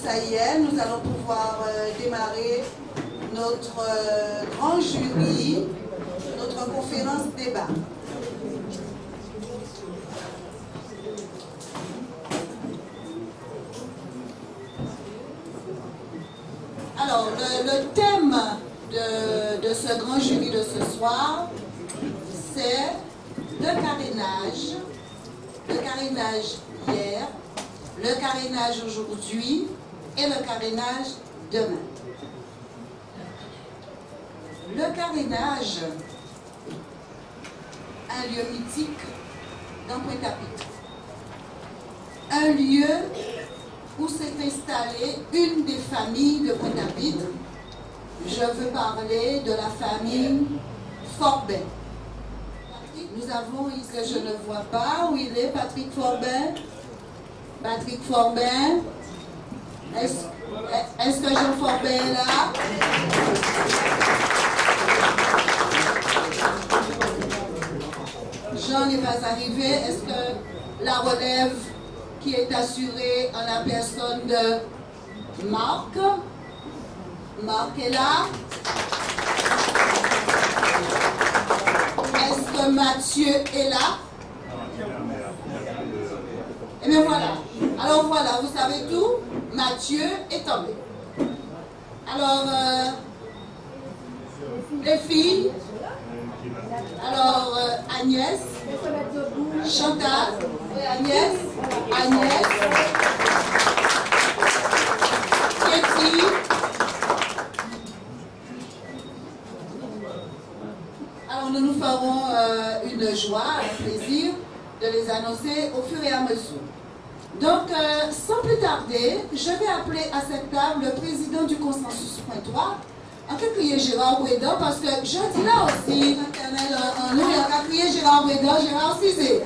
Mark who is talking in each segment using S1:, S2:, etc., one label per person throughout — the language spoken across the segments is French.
S1: ça y est, nous allons pouvoir démarrer notre grand jury, notre conférence débat. Alors, le thème de ce grand jury de ce soir, c'est le carénage hier, le carénage aujourd'hui et le carénage demain. Le carénage, un lieu mythique dans Pointe-à-Pitre. Un lieu où s'est installée une des familles de Pointe-à-Pitre. Je veux parler de la famille Forbin. Nous avons ici, que je ne vois pas, où il est, Patrick Forbin. Patrick Forbin. Est-ce que Jean Forbin est là? Jean n'est pas arrivé. Est-ce que la relève qui est assurée en la personne de Marc? Marc est là. Est-ce que Mathieu est là? Et bien voilà. Alors voilà, vous savez tout. Mathieu est tombé. Alors, les filles. Alors, Agnès. Chantal. Agnès. Katie. Alors, nous nous ferons une joie, un plaisir de les annoncer au fur et à mesure. Donc, sans plus tarder, je vais appeler à cette table le président du consensus pointois. En fait, crier Gérard Bouédan, parce que je dis là aussi, l'internel en nous, il y a qu'à crier Gérard Bouédan, Gérard Cizé.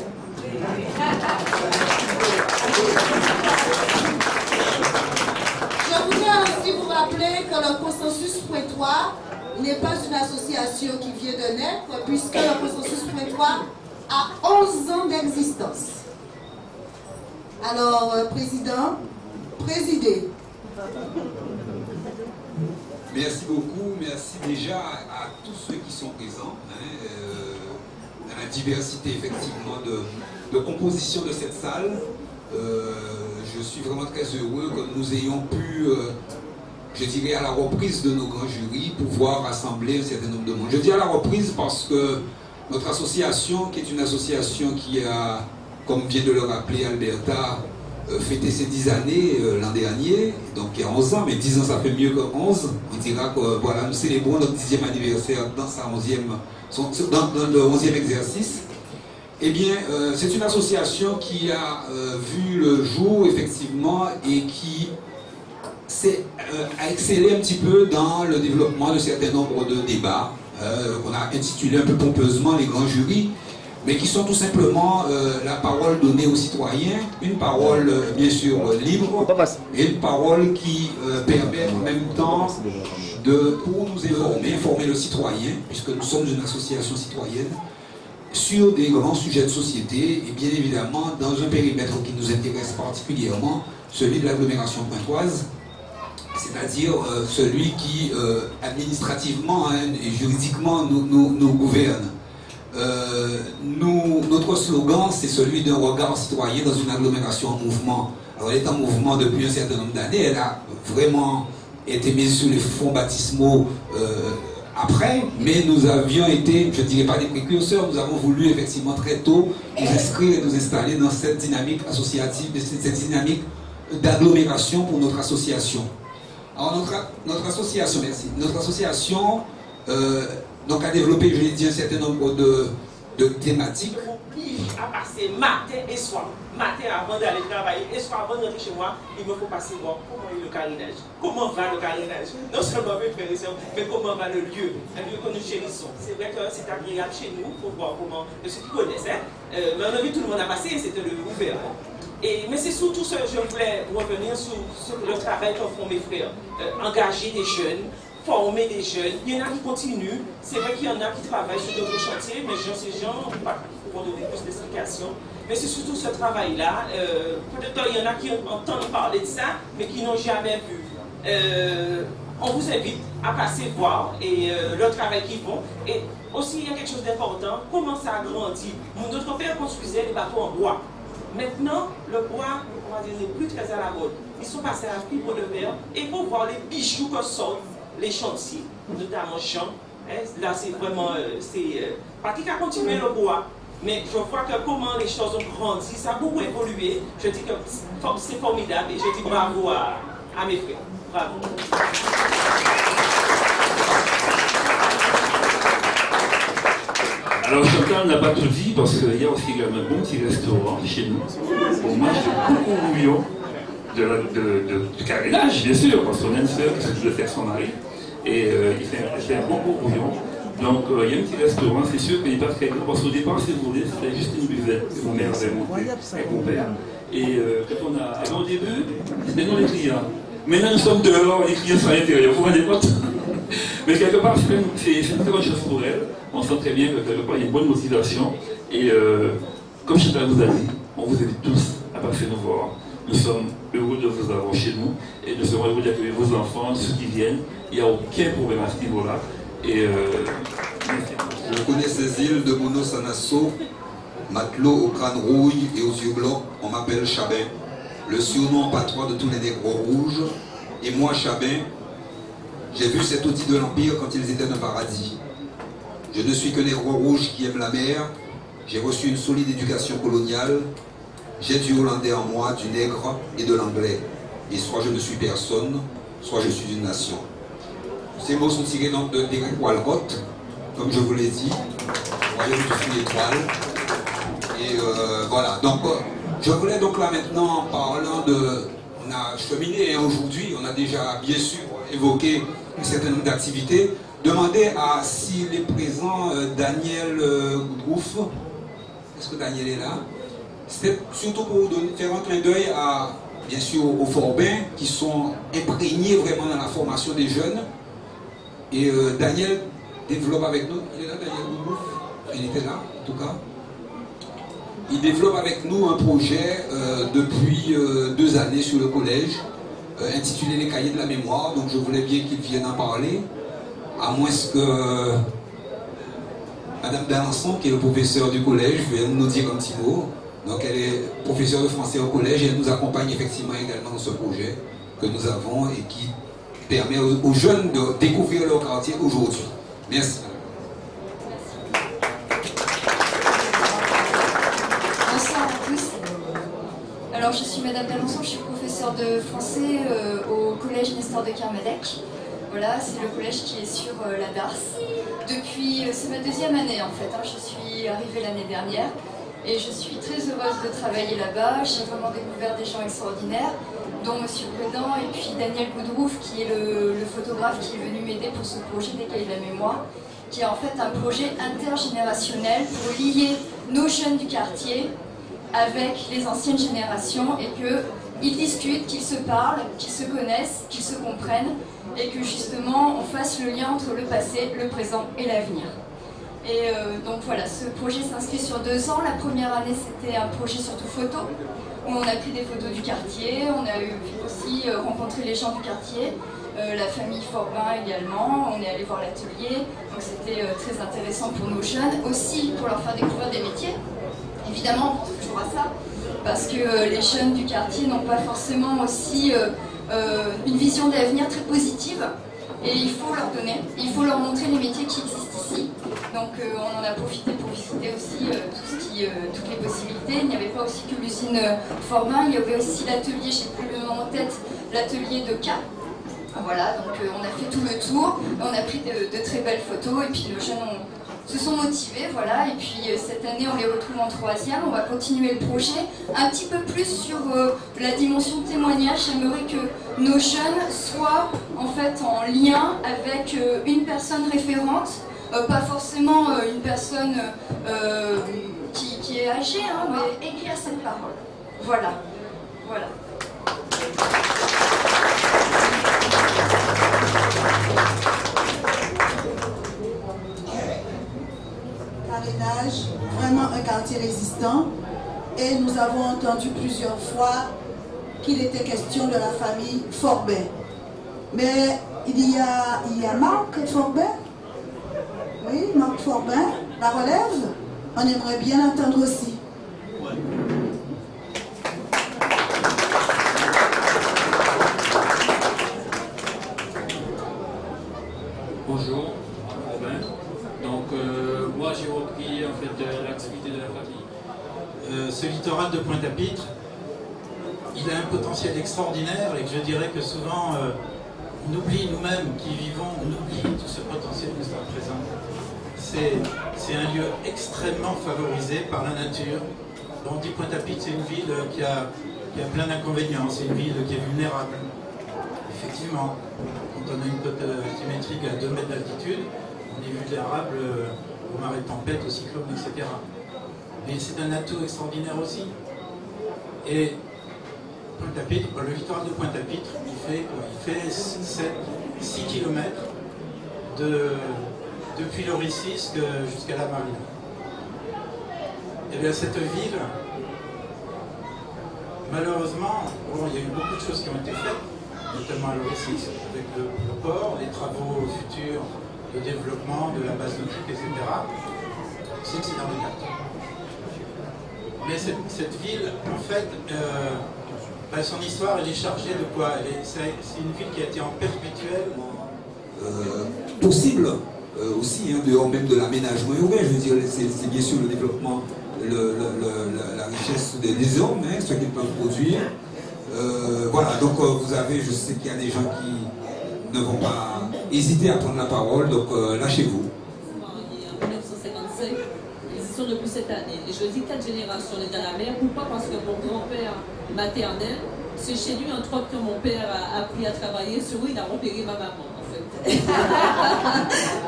S1: Je voudrais aussi vous rappeler que le consensus pointois n'est pas une association qui vient de naître, puisque le consensus pointois a 11 ans d'existence. Alors, président, présidez.
S2: Merci beaucoup, merci déjà à tous ceux qui sont présents, à la diversité effectivement de composition de cette salle. Je suis vraiment très heureux que nous ayons pu, je dirais à la reprise de nos grands jurys, pouvoir rassembler un certain nombre de monde. Je dis à la reprise parce que notre association, qui est une association qui a, comme vient de le rappeler Alberta, fêté ses 10 années l'an dernier, donc il y a 11 ans, mais 10 ans ça fait mieux que 11. On dira que voilà, nous célébrons notre 10e anniversaire dans le 11e exercice. Eh bien, c'est une association qui a vu le jour effectivement et qui a excellé un petit peu dans le développement de certains nombres de débats qu'on a intitulé un peu pompeusement les grands jurys, mais qui sont tout simplement la parole donnée aux citoyens, une parole bien sûr libre, et une parole qui permet en même temps pour nous informer le citoyen, puisque nous sommes une association citoyenne, sur des grands sujets de société, et bien évidemment dans un périmètre qui nous intéresse particulièrement, celui de l'agglomération pointoise, c'est-à-dire celui qui administrativement et juridiquement nous gouverne. Notre slogan, c'est celui d'un regard citoyen dans une agglomération en mouvement. Alors, elle est en mouvement depuis un certain nombre d'années. Elle a vraiment été mise sur les fonds baptismaux après, mais nous avions été, je ne dirais pas des précurseurs, nous avons voulu effectivement très tôt nous inscrire et nous installer dans cette dynamique associative, cette dynamique d'agglomération pour notre association. Alors, notre association, merci. Notre association donc a développé, je l'ai dit, un certain nombre de thématiques.
S3: À passer matin et soir. Matin avant d'aller travailler et soir avant de rentrer chez moi, il me faut passer voir comment est le carénage. Comment va le carénage? Non seulement mes frères et sœurs, mais comment va le lieu? Un lieu que nous chérissons. C'est vrai que c'est agréable chez nous pour voir comment, ceux qui connaissent, mais on a vu tout le monde a passé et c'était le lieu ouvert. Mais c'est surtout ce que je voulais revenir sur le travail que font mes frères. Engager des jeunes, former des jeunes. Il y en a qui continuent. C'est vrai qu'il y en a qui travaillent sur d'autres chantiers, mais ces gens vont donner plus d'explications. Mais c'est surtout ce travail-là. Peut-être qu'il y en a qui entendent parler de ça, mais qui n'ont jamais vu. On vous invite à passer voir et le travail qu'ils font. Et aussi, il y a quelque chose d'important. Comment ça a grandi? Notre père construisait des bateaux en bois. Maintenant, le bois, on va dire, n'est plus très à la mode. Ils sont passés à la fibre de verre et pour voir les bijoux que sortent les chantiers, notamment Jean. Là, c'est vraiment, pratique à continuer le bois. Mais je vois que comment les choses ont grandi, ça a beaucoup évolué. Je dis que c'est formidable et je dis bravo à mes frères. Bravo.
S4: Alors Chantal n'a pas tout dit parce qu'il y a aussi un bon petit restaurant chez nous. On mange beaucoup bouillon de carénage, bien sûr, parce qu'on a une sœur qui s'occupe de faire son mari. Et il fait un bon bouillon. Donc il y a un petit restaurant, c'est sûr qu'il n'est pas très grand, parce qu'au départ, si vous voulez, c'était juste une buvette que mon mère avait montée avec mon père. Et quand on a, au début, c'était nous les clients. Maintenant nous sommes dehors, les clients sont à l'intérieur, vous vous rendez compte? Mais quelque part, c'est une très bonne chose pour elle. On sent très bien que quelque part, il y a une bonne motivation. Et comme Chantal vous a dit, on vous invite tous à passer nous voir. Nous sommes heureux de vous avoir chez nous et nous serons heureux d'accueillir vos enfants, ceux qui viennent. Il n'y a aucun problème à ce niveau-là. Et
S2: je connais ces îles de Mono-Sanasso, matelot au crâne rouille et aux yeux blancs. On m'appelle Chabin, le surnom patois de tous les négros rouges. Et moi, Chabin, j'ai vu cet outil de l'Empire quand ils étaient un paradis. Je ne suis que négro rouge qui aime la mer. J'ai reçu une solide éducation coloniale. J'ai du hollandais en moi, du nègre et de l'anglais. Et soit je ne suis personne, soit je suis une nation. Ces mots sont tirés donc de Derek Walcott, comme je vous l'ai dit. Voyez, je suis l'étoile. Et voilà. Donc, je voulais donc là maintenant, en parlant de... On a cheminé aujourd'hui, on a déjà bien sûr évoqué un certain nombre d'activités. Demander à s'il est présent Daniel Goudrouf. Est-ce que Daniel est là? C'est surtout pour faire un clin d'œil à, bien sûr, aux Forbins qui sont imprégnés vraiment dans la formation des jeunes. Et Daniel développe avec nous, il est là Daniel Goudrouf? Il était là en tout cas. Il développe avec nous un projet depuis 2 années sur le collège, intitulé Les Cahiers de la Mémoire. Donc je voulais bien qu'il vienne en parler, à moins que Madame D'Alençon, qui est le professeur du collège, vienne nous dire un petit mot. Donc elle est professeure de français au collège et elle nous accompagne effectivement également dans ce projet que nous avons et qui permet aux jeunes de découvrir leur quartier aujourd'hui. Merci.
S5: Bonsoir à tous. Alors je suis Madame D'Alençon, je suis professeure de français au collège Nestor de Kermadec. Voilà, c'est le collège qui est sur la Darse. Depuis, c'est ma 2e année en fait, je suis arrivée l'année dernière. Et je suis très heureuse de travailler là-bas. J'ai vraiment découvert des gens extraordinaires, dont M. Godin et puis Daniel Goudrouf, qui est le photographe qui est venu m'aider pour ce projet des Cahiers de la Mémoire, qui est en fait un projet intergénérationnel pour lier nos jeunes du quartier avec les anciennes générations et qu'ils discutent, qu'ils se parlent, qu'ils se connaissent, qu'ils se comprennent et que justement on fasse le lien entre le passé, le présent et l'avenir. Et donc voilà, ce projet s'inscrit sur 2 ans. La première année, c'était un projet surtout photo, où on a pris des photos du quartier, on a aussi rencontré les gens du quartier, la famille Forbin également, on est allé voir l'atelier, donc c'était très intéressant pour nos jeunes, aussi pour leur faire découvrir des métiers. Évidemment, on pense toujours à ça, parce que les jeunes du quartier n'ont pas forcément aussi une vision d'avenir très positive. Et il faut leur donner, il faut leur montrer les métiers qui existent ici. Donc on en a profité pour visiter aussi toutes les possibilités. Il n'y avait pas aussi que l'usine Forbin, il y avait aussi l'atelier, j'ai plus le nom en tête, l'atelier de K. Voilà, donc on a fait tout le tour, on a pris de très belles photos et puis nos jeunes se sont motivés, voilà. Et puis cette année on les retrouve en 3e, on va continuer le projet un petit peu plus sur la dimension de témoignage. J'aimerais que nos jeunes soient en fait en lien avec une personne référente, pas forcément une personne qui est âgée, mais écrire cette parole. Voilà. Voilà.
S1: carénage, vraiment un quartier résistant. Et nous avons entendu plusieurs fois qu'il était question de la famille Forbin. Mais il y a Marc Forbin. Oui, Marc Forbin, la relève. On aimerait bien l'entendre aussi.
S6: Bonjour, Robin. Donc moi j'ai repris en fait l'activité de la famille. Ce littoral de Pointe-à-Pitre, il a un potentiel extraordinaire et que je dirais que souvent on oublie nous-mêmes qui vivons, on oublie tout ce potentiel qui nous présent. C'est un lieu extrêmement favorisé par la nature. On dit Pointe-à-Pitre, c'est une ville qui a plein d'inconvénients, c'est une ville qui est vulnérable. Effectivement, quand on a une côte altimétrique à 2 mètres d'altitude, on est vulnérable aux marées de tempête, aux cyclones, etc. Mais c'est un atout extraordinaire aussi. Et Pointe-à-Pitre, le littoral de Pointe-à-Pitre, il fait 6 km depuis l'Oricis jusqu'à la Marina. Et bien cette ville, malheureusement, bon, il y a eu beaucoup de choses qui ont été faites, notamment à l'Oricis, avec le port, les travaux futurs de développement de la base nautique, etc. C'est dans les cartes. Mais cette ville, en fait, son histoire, elle est chargée de quoi? C'est une ville qui a été en perpétuel.
S2: Possible aussi, hein, dehors même de l'aménagement urbain, je veux dire, c'est bien sûr le développement, la richesse des hommes, hein, ce qu'ils peuvent produire. Voilà, donc vous avez, je sais qu'il y a des gens qui ne vont pas hésiter à prendre la parole, donc lâchez-vous.
S7: En 1955, ils y sont depuis cette année. Et je dis 4 générations dans la mer. Pourquoi? Parce que mon grand-père maternel, c'est chez lui, entre autres, que mon père a appris à travailler. Sur lui, il a repéré ma maman, en fait.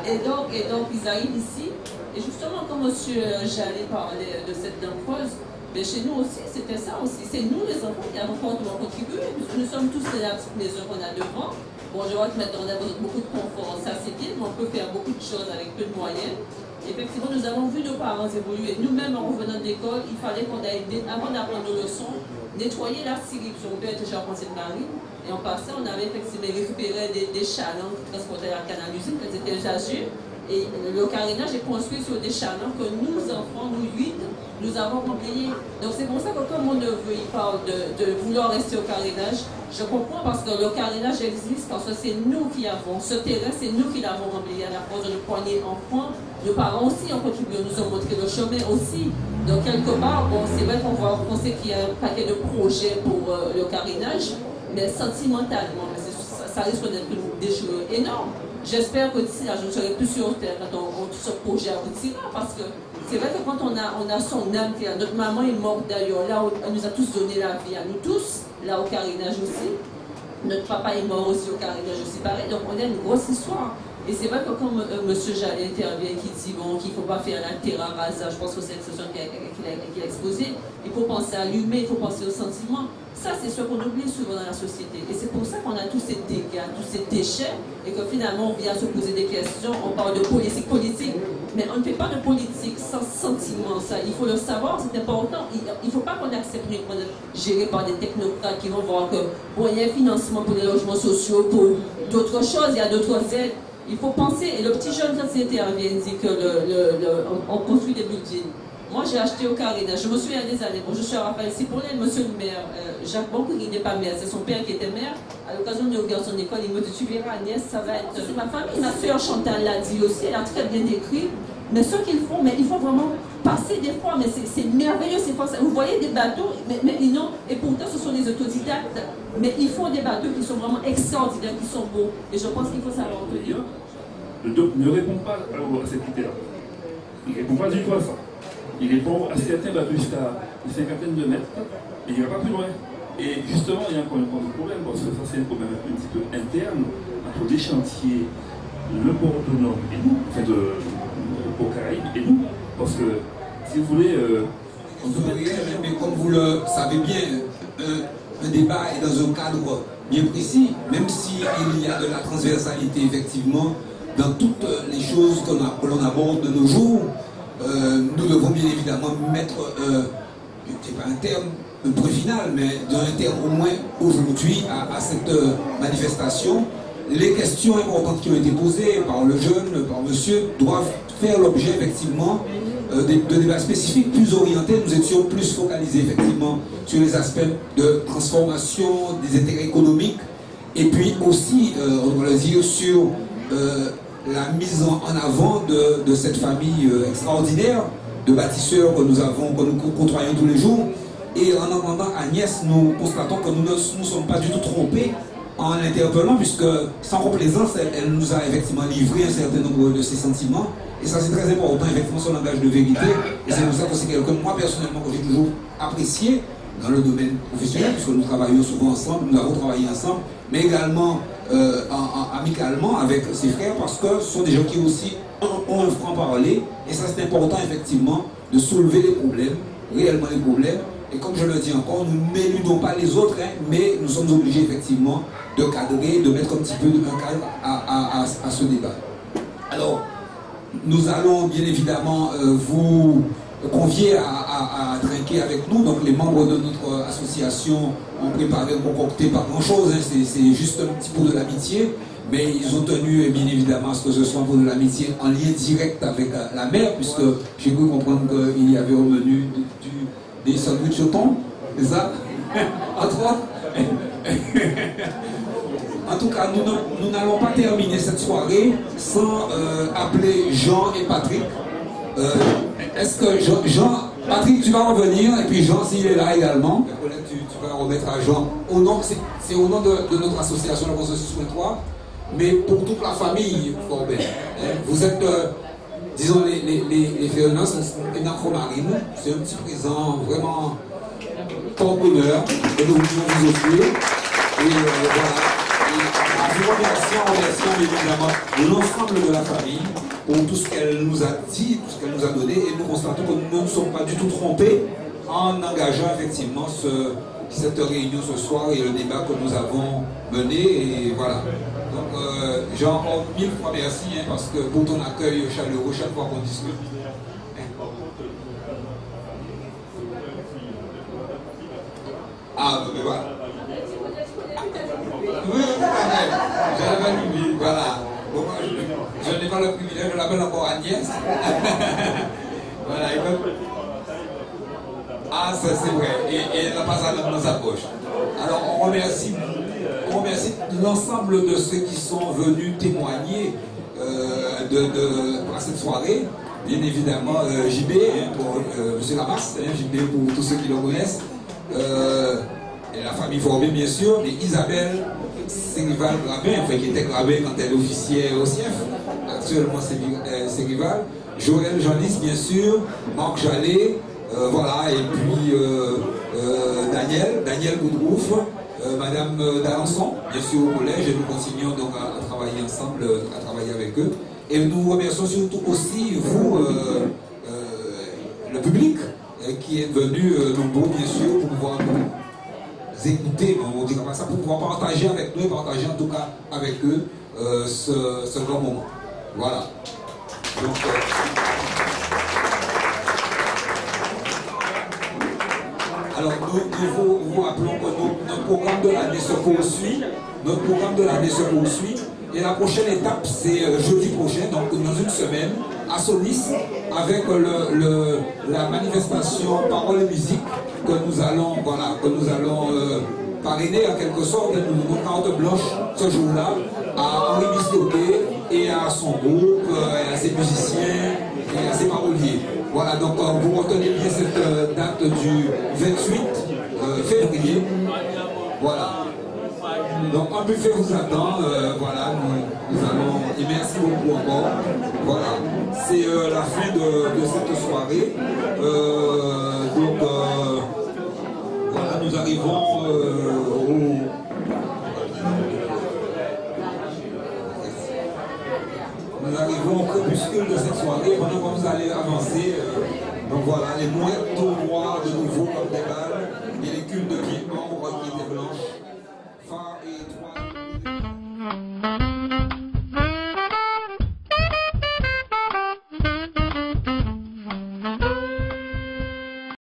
S7: et donc, ils arrivent ici. Et justement, quand M. Jallet parlait de cette dent creuse, mais chez nous aussi, c'était ça aussi. C'est nous, les enfants, qui avons fortement contribué. Nous sommes tous dans la petite maison qu'on a devant. Bon, je vois que maintenant, on a beaucoup de confort. Ça, c'est bien, mais on peut faire beaucoup de choses avec peu de moyens. Effectivement, nous avons vu nos parents évoluer. Nous-mêmes, en revenant d'école, il fallait qu'on aille, avant d'apprendre nos leçons, nettoyer la Syrie. Mon père était charpentier de marine. Et en passant, on avait effectivement récupéré des chalands qui transportaient la canne à l'usine, quand c'était usagé. Et le carénage est construit sur des chalands que nous, enfants, nous 8, nous avons remblayés. Donc c'est pour ça que comme mon neveu il parle de vouloir rester au carénage, je comprends parce que le carénage existe, parce que c'est nous qui avons ce terrain, c'est nous qui l'avons remblayé à la force de le poignet en point. Nos parents aussi ont contribué, nous ont montré le chemin aussi. Donc quelque part, bon, c'est vrai qu'on sait qu'il y a un paquet de projets pour le carénage, mais sentimentalement, ça risque d'être des jeux énormes. J'espère que d'ici là, je ne serai plus sur terre quand tout ce projet aboutira, parce que c'est vrai que quand on a son âme qui est là, notre maman est morte d'ailleurs, là où elle nous a tous donné la vie, à nous tous, là au carénage aussi. Notre papa est mort aussi au carénage aussi, pareil, donc on a une grosse histoire. Et c'est vrai que quand M. Jallet intervient, qui dit bon, qu'il ne faut pas faire la terre à rasage, je pense que c'est l'expression qu'il a exposée, il faut penser à l'humain, il faut penser aux sentiments. Ça, c'est ce qu'on oublie souvent dans la société. Et c'est pour ça qu'on a tous ces dégâts, tous ces déchets, et que finalement, on vient se poser des questions, on parle de politique, mais on ne fait pas de politique sans sentiment, ça. Il faut le savoir, c'est important. Il ne faut pas qu'on accepte une école gérée par des technocrates qui vont voir que, bon, il y a un financement pour les logements sociaux, pour d'autres choses, il y a d'autres aides. Il faut penser, et le petit jeune, quand il intervient, dit qu'on construit des buildings. Moi, j'ai acheté au carénage. Je me souviens des années. Bon, je suis à Raphaël Cipollin, monsieur le maire, Jacques Boncourt, il n'est pas maire, c'est son père qui était maire. À l'occasion de regarder son école, il me dit, tu verras, Agnès, ça va être... C'est ma famille. Ma soeur Chantal l'a dit aussi, elle a très bien décrit. Mais ce qu'ils font, mais il faut vraiment passer des fois, mais c'est merveilleux, c'est pas ça. Vous voyez des bateaux, mais non, et pourtant ce sont des autodidactes, mais ils font des bateaux qui sont vraiment extraordinaires, qui sont beaux. Et je pense qu'il faut savoir retenir.
S4: Le doc ne répond pas à cette idée-là. Il ne répond pas du tout à ça. Il répond à certains bateaux jusqu'à une cinquantaine de mètres, mais il ne va pas plus loin. Et justement, il y a encore un problème, parce que ça c'est un problème un petit peu interne entre les chantiers, le port autonome et nous, enfin au Caraïbes et nous. Parce que, si vous voulez,
S2: mais comme vous le savez bien, un débat est dans un cadre bien précis, même s'il y a de la transversalité effectivement dans toutes les choses que l'on aborde de nos jours. nous devons bien évidemment mettre, c'est pas un terme point final, mais d'un terme au moins aujourd'hui à cette manifestation. Les questions importantes qui ont été posées par le jeune, par monsieur, doivent faire l'objet effectivement de débats spécifiques plus orientés. Nous étions plus focalisés effectivement sur les aspects de transformation des intérêts économiques et puis aussi, on doit le dire, sur la mise en avant de cette famille extraordinaire de bâtisseurs que nous côtoyons tous les jours. Et en entendant Agnès, nous constatons que nous ne nous sommes pas du tout trompés en l'interpellant, puisque sans complaisance, elle nous a effectivement livré un certain nombre de ses sentiments. Et ça, c'est très important, effectivement, son langage de vérité. Et c'est pour ça que c'est quelqu'un, moi personnellement, que j'ai toujours apprécié dans le domaine professionnel, puisque nous travaillons souvent ensemble, nous avons travaillé ensemble, mais également amicalement avec ses frères, parce que ce sont des gens qui aussi ont un franc-parler. Et ça, c'est important, effectivement, de soulever les problèmes, réellement les problèmes. Et comme je le dis encore, nous n'éludons pas les autres, hein, mais nous sommes obligés effectivement de cadrer, de mettre un petit peu un cadre à ce débat. Alors, nous allons bien évidemment vous convier à trinquer avec nous. Donc les membres de notre association ont préparé, ont concocté pas grand-chose, hein, c'est juste un petit peu de l'amitié. Mais ils ont tenu bien évidemment à ce que ce soit un peu de l'amitié en lien direct avec la mère, puisque j'ai cru comprendre qu'il y avait au menu des sandwichs au thon, c'est ça? Entre autres. En tout cas, nous n'allons pas terminer cette soirée sans appeler Jean et Patrick. Est-ce que Patrick, tu vas revenir, et puis Jean, s'il est là également, tu vas remettre à Jean. C'est au nom de notre association, la Consensus 3, mais pour toute la famille, Forbert. Vous êtes, disons, les Féonins, une afro-marine. C'est un petit présent vraiment porte-bonheur que nous voulons vous offrir. Et voilà. Nous remercions évidemment l'ensemble de la famille pour tout ce qu'elle nous a dit, tout ce qu'elle nous a donné, et nous constatons que nous ne nous sommes pas du tout trompés en engageant effectivement cette réunion ce soir et le débat que nous avons mené, et voilà. Donc Jean, encore 1000 fois merci, hein, parce que pour ton accueil chaleureux chaque fois qu'on discute. Ah, mais voilà. Oui, j'avais oublié, voilà. Bon, moi, je n'ai pas le privilège, je l'appelle encore Agnès. Voilà, ah, ça c'est vrai, et elle n'a pas ça dans sa poche. Alors, on remercie l'ensemble de ceux qui sont venus témoigner à cette soirée. Bien évidemment, JB, hein, pour M. Lamarce, hein, JB pour tous ceux qui le connaissent. Et la famille Forbet, bien sûr, et Isabelle Sérival Grabin, enfin, qui était Grabin quand elle officiait au CIEF. Actuellement, c'est Sérival. Joël Janis, bien sûr. Marc Jallet, voilà, et puis Daniel Goudrouf, Madame d'Alençon, bien sûr, au collège, et nous continuons donc à travailler ensemble, à travailler avec eux. Et nous remercions surtout aussi vous, le public, qui est venu nombreux, bien sûr, pour pouvoir nous écouter, on dit comme ça, pour pouvoir partager avec nous, et partager en tout cas avec eux ce grand moment. Voilà. Donc, alors nous vous rappelons que notre programme de l'année se poursuit. Notre programme de l'année se poursuit. Et la prochaine étape, c'est jeudi prochain, donc dans une semaine, à Solis, avec la manifestation Parole et Musique que nous allons, voilà, parrainer en quelque sorte, une carte blanche ce jour-là à Henri Bisloquet et à son groupe, et à ses musiciens et à ses paroliers. Voilà, donc vous retenez bien cette date du 28 février. Voilà. Donc un buffet vous attend, voilà, nous allons, et merci beaucoup encore. Voilà, c'est la fin de cette soirée. Donc voilà, nous arrivons au crépuscule de cette soirée. Pendant que vous allez avancer, donc voilà, les mouettes tout noirs de nouveau comme des balles, et les culs de pieds morts qui étaient blanches.